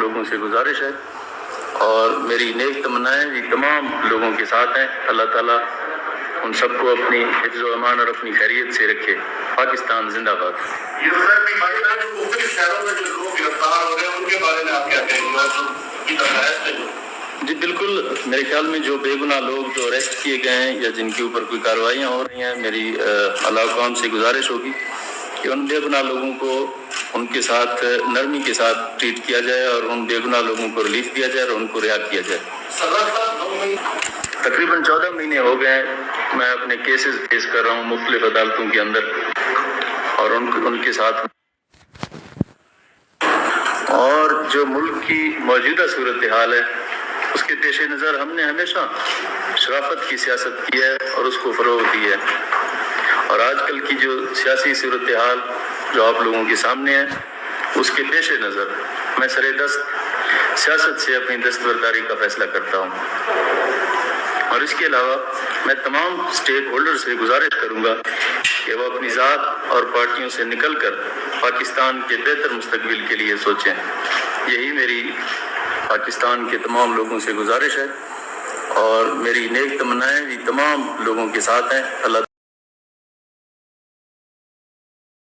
لوگوں سے گزارش ہے اور میری نیک تمنائیں بھی تمام لوگوں کے ساتھ ہیں. اللہ تعالیٰ ان سب کو اپنی حفظ و امان اور اپنی خیریت سے رکھے. پاکستان زندہ باد. یہ سر بھی پاکستان کے مختلف شہروں میں جو لوگ گرفتار ہو رہے ہیں ان کے بارے میں آپ کیا کہیں گے اور کی درخواست ہے؟ جی بالکل، میرے خیال میں جو بے گناہ لوگ جو اریسٹ کیے گئے ہیں یا جن کے اوپر کوئی کارروائیاں ہو رہی ہیں، میری اللہ قوم سے گزارش ہوگی کہ ان بے گناہ لوگوں کو ان کے ساتھ نرمی کے ساتھ ٹریٹ کیا جائے اور ان بے گناہ لوگوں کو ریلیف دیا جائے اور ان کو رہا کیا جائے. تقریباً 14 مہینے ہو گئے ہیں میں اپنے کیسز فیس کر رہا ہوں مختلف عدالتوں کے اندر اور ان کے ساتھ، اور جو ملک کی موجودہ صورتحال ہے اس کے پیش نظر ہم نے ہمیشہ شرافت کی سیاست کی ہے اور اس کو فروغ دی ہے. اور آج کل کی جو سیاسی صورتحال جو آپ لوگوں کے سامنے ہے اس کے پیش نظر میں سر دست سیاست سے اپنی دستبرداری کا فیصلہ کرتا ہوں. اور اس کے علاوہ میں تمام اسٹیک ہولڈر سے گزارش کروں گا کہ وہ اپنی ذات اور پارٹیوں سے نکل کر پاکستان کے بہتر مستقبل کے لیے سوچیں. یہی میری پاکستان کے تمام لوگوں سے گزارش ہے اور میری نیک تمنائیں بھی تمام لوگوں کے ساتھ ہیں. اللہ